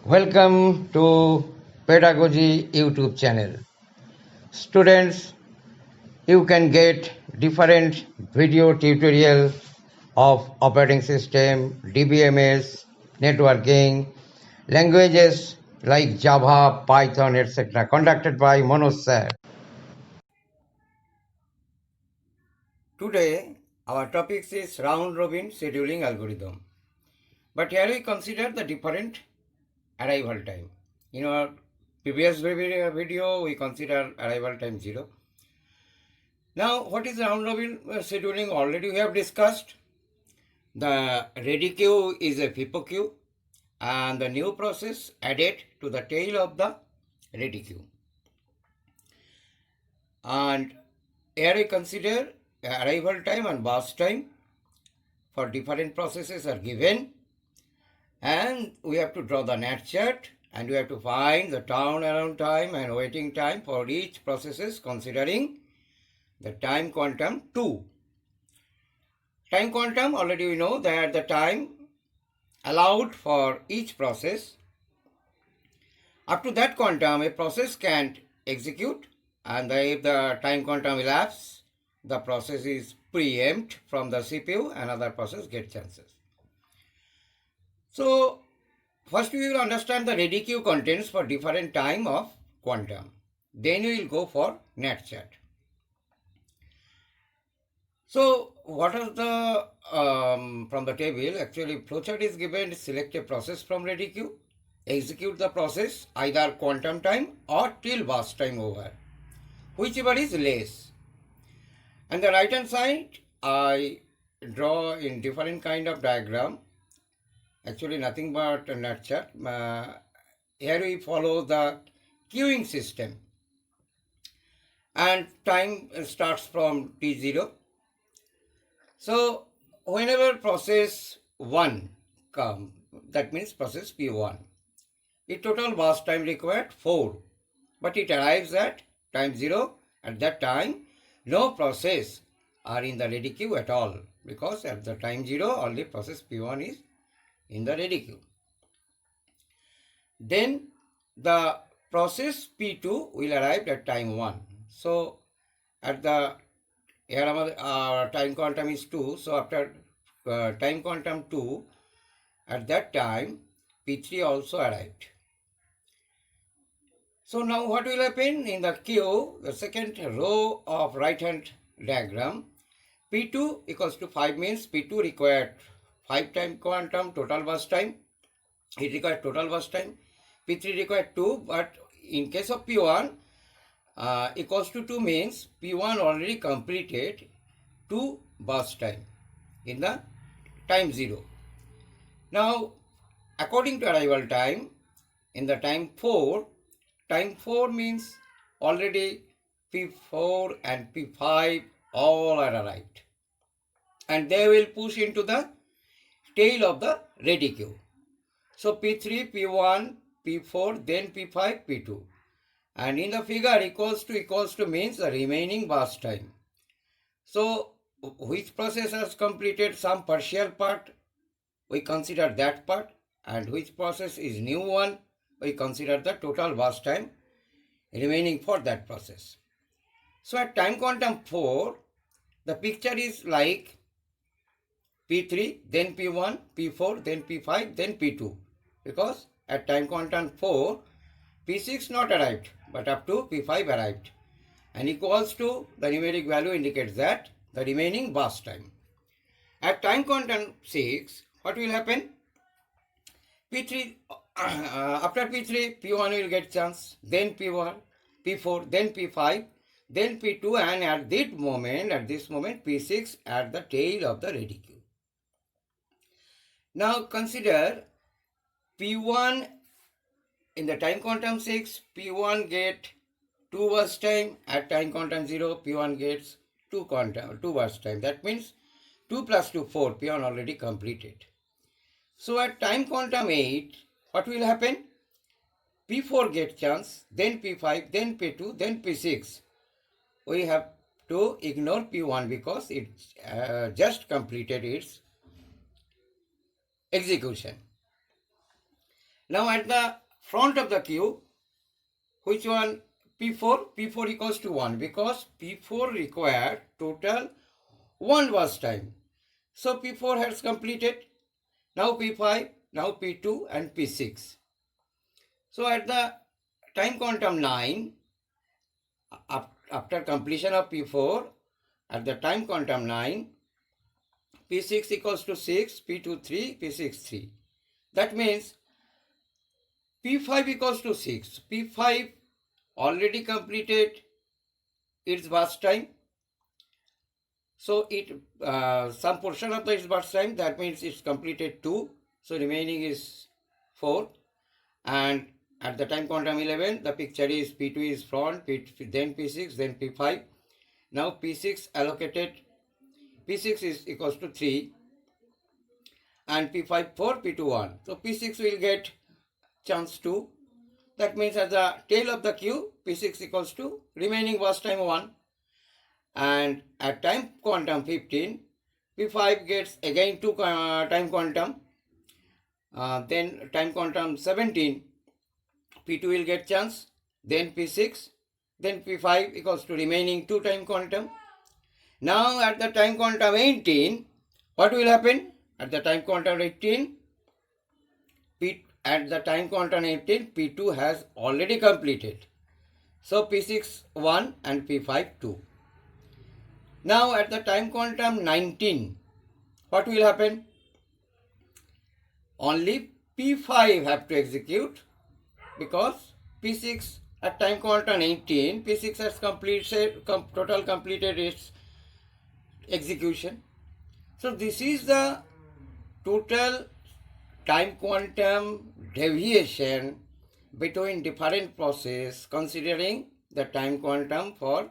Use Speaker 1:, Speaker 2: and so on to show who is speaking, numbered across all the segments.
Speaker 1: Welcome to Pedagogy YouTube channel. Students, you can get different video tutorial of operating system, DBMS, networking, languages like Java, Python, etc. conducted by Manoj sir. Today, our topic is round robin scheduling algorithm. But here we consider the different arrival time. In our previous video, we consider arrival time 0. Now, what is round robin scheduling? Already we have discussed. The ready queue is a FIFO queue and the new process added to the tail of the ready queue. And here we consider arrival time and burst time for different processes are given, and we have to draw the NAT chart and we have to find the turnaround time and waiting time for each processes considering the time quantum 2. Time quantum, already we know that the time allowed for each process. Up to that quantum, a process can't execute, and if the time quantum elapses, the process is preempt from the CPU, another process gets chances. So, first we will understand the ready queue contents for different time of quantum. Then we will go for NAT chart. So, what are the, from the table, actually flowchart is given, select a process from ready queue, execute the process either quantum time or till burst time over, whichever is less. And the right hand side, I draw in different kind of diagram, actually nothing but a NAT chart. Here we follow the queuing system and time starts from T0. So, whenever process 1 comes, that means process P1, its total burst time required 4, but it arrives at time 0. At that time, no process are in the ready queue at all, because at the time 0, only process P1 is in the ready queue. Then the process P2 will arrive at time 1. So, at the here our time quantum is 2, so after time quantum 2, at that time P3 also arrived. So now what will happen in the queue, the second row of right hand diagram, P2 equals to 5 means P2 required 5 time quantum total burst time, it required total burst time, P3 required 2, but in case of P1, equals to 2 means P1 already completed 2 burst time in the time 0. Now, according to arrival time, in the time 4 means already P4 and P5 all are arrived. And they will push into the tail of the ready queue. So, P3, P1, P4, then P5, P2. And in the figure equals to means the remaining burst time. So, which process has completed some partial part, we consider that part, and which process is new one, we consider the total burst time remaining for that process. So, at time quantum 4, the picture is like P3, then P1, P4, then P5, then P2, because at time quantum 4, P6 not arrived, but up to P5 arrived, and equals to the numeric value indicates that the remaining burst time. At time quantum 6, what will happen? P3, after P3, P1 will get chance, then P1, P4, then P5, then P2, and at this moment, P6 at the tail of the ready queue. Now consider P1 in the time quantum 6, P1 get 2 burst time, at time quantum 0, P1 gets 2 burst time. That means 2 plus 2, 4, P1 already completed. So at time quantum 8, what will happen? P4 get chance, then P5, then P2, then P6. We have to ignore P1 because it just completed its execution. Now at the front of the queue, which one? P4. P4 equals to 1 because P4 required total 1 burst time. So P4 has completed. Now P5, now P2 and P6. So at the time quantum 9, after completion of P4, at the time quantum 9, P6 equals to 6, P2 3, P6 3. That means P5 equals to 6. P5 already completed its burst time. So some portion of the its burst time, that means it's completed 2. So remaining is 4. And at the time quantum 11, the picture is P2 is front, then P6, then P5. Now P6 allocated, P6 is equals to 3 and P5 4, P2 1. So P6 will get chance 2. That means at the tail of the queue, P6 equals to remaining burst time 1. And at time quantum 15, P5 gets again 2 time quantum. Then time quantum 17, P2 will get chance, then P6, then P5 equals to remaining 2 time quantum. Now at the time quantum 18, what will happen? At the time quantum 18, at the time quantum 18, P2 has already completed. So P6 1 and P5 2. Now at the time quantum 19, what will happen? Only P5 have to execute because P6 at time quantum 18, P6 has total completed its execution. So this is the total time quantum deviation between different processes considering the time quantum for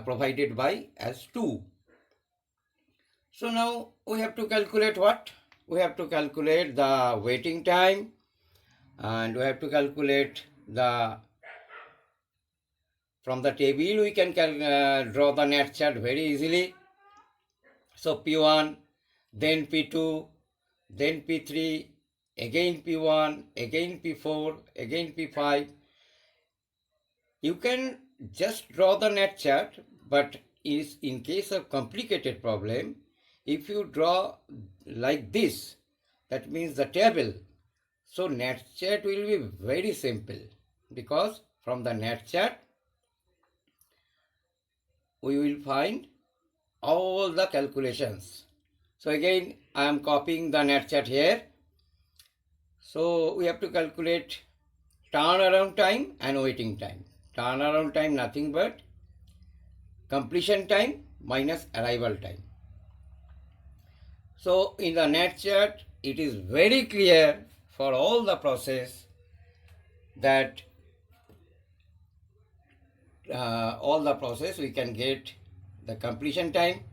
Speaker 1: provided by as 2. So now we have to calculate what? We have to calculate the waiting time and we have to calculate from the table we can draw the net chart very easily. So P1, then P2, then P3, again P1, again P4, again P5. You can just draw the net chart, but in case of complicated problem, if you draw like this, that means the table. So net chart will be very simple because from the net chart, we will find all the calculations. So again, I am copying the net chart here. So we have to calculate turnaround time and waiting time. Turnaround time nothing but completion time minus arrival time. So in the net chart, it is very clear for all the process that we can get the completion time.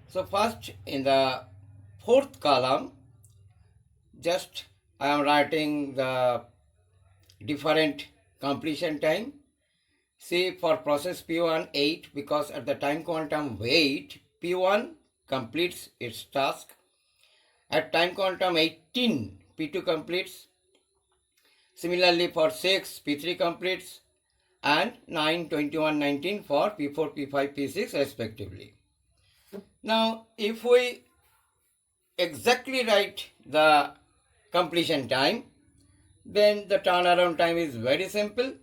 Speaker 1: So first in the fourth column, just I am writing the different completion time. See, for process P1 8, because at the time quantum wait, P1 completes its task. At time quantum 18, P2 completes. Similarly for 6, P3 completes, and 9, 21, 19 for P4, P5, P6 respectively. Now if we exactly write the completion time, then the turnaround time is very simple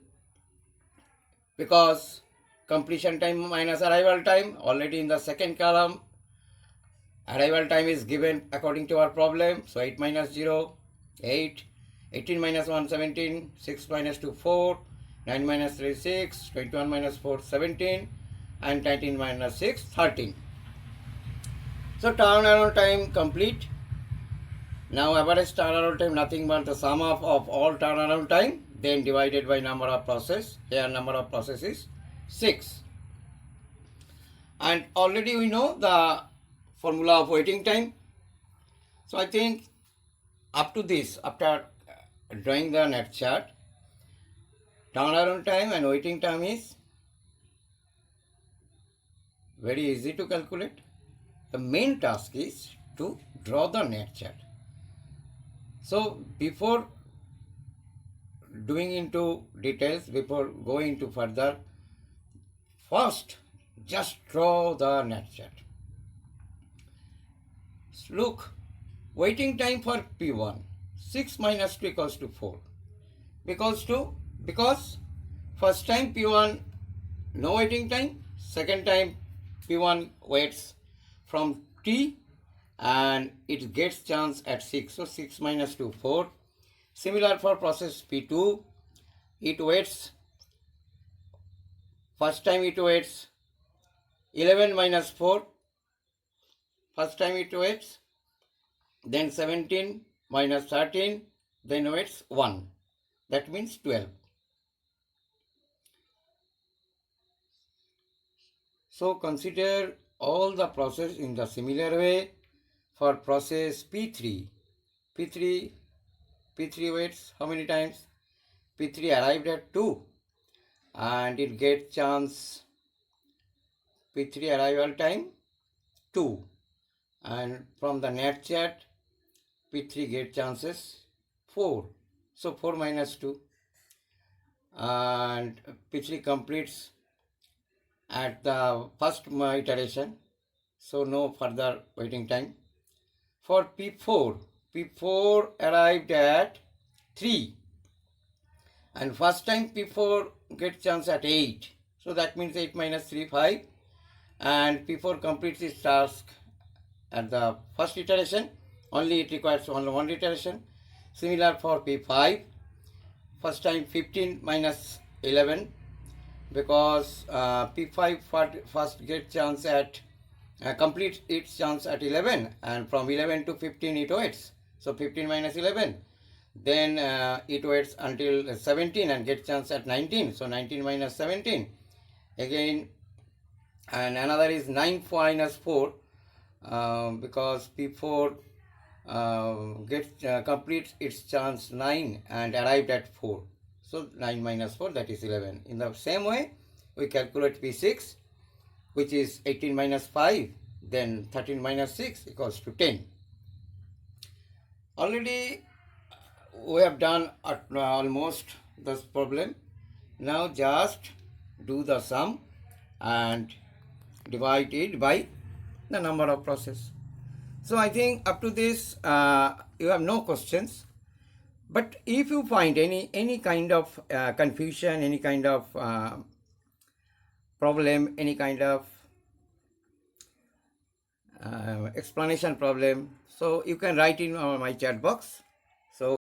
Speaker 1: because completion time minus arrival time, already in the second column, arrival time is given according to our problem. So 8 minus 0, 8, 18 minus 1, 17, 6 minus 2, 4, 9 minus 3, 6, 21 minus 4, 17, and 19 minus 6, 13. So turnaround time complete. Now average turnaround time nothing but the sum of all turnaround time, then divided by number of process. Here number of process is 6. And already we know the formula of waiting time. So I think up to this, after drawing the net chart, turnaround time and waiting time is very easy to calculate. The main task is to draw the net chart. So before doing into details, before going into further, first just draw the net chart. Look, waiting time for P1, 6 minus 2 equals to 4. Because first time P1 no waiting time, second time P1 waits from T and it gets chance at 6. So 6 minus 2, 4. Similar for process P2, it waits, first time it waits 11 minus 4, first time it waits, then 17 minus 13, then waits 1. That means 12. So consider all the process in the similar way. For process P3 waits how many times? P3 arrived at 2 and it gets chance, P3 arrival time 2, and from the net chat P3 get chances 4. So 4 minus 2 and P3 completes at the first iteration, so no further waiting time. For P4 arrived at 3 and first time P4 gets chance at 8, so that means 8 minus 3, 5, and P4 completes its task at the first iteration, only it requires only one iteration. Similar for P5, first time 15 minus 11, because P5 first gets chance at completes its chance at 11, and from 11 to 15 it waits. So 15 minus 11, then it waits until 17 and gets chance at 19. So 19 minus 17 again, and another is 9 minus 4, because P4 completes its chance 9 and arrived at 4. So 9 minus 4, that is 11. In the same way, we calculate P6, which is 18 minus 5, then 13 minus 6 equals to 10. Already we have done almost this problem. Now just do the sum and divide it by the number of process. So I think up to this you have no questions. But if you find any kind of confusion, any kind of problem, any kind of explanation problem, so you can write in my chat box.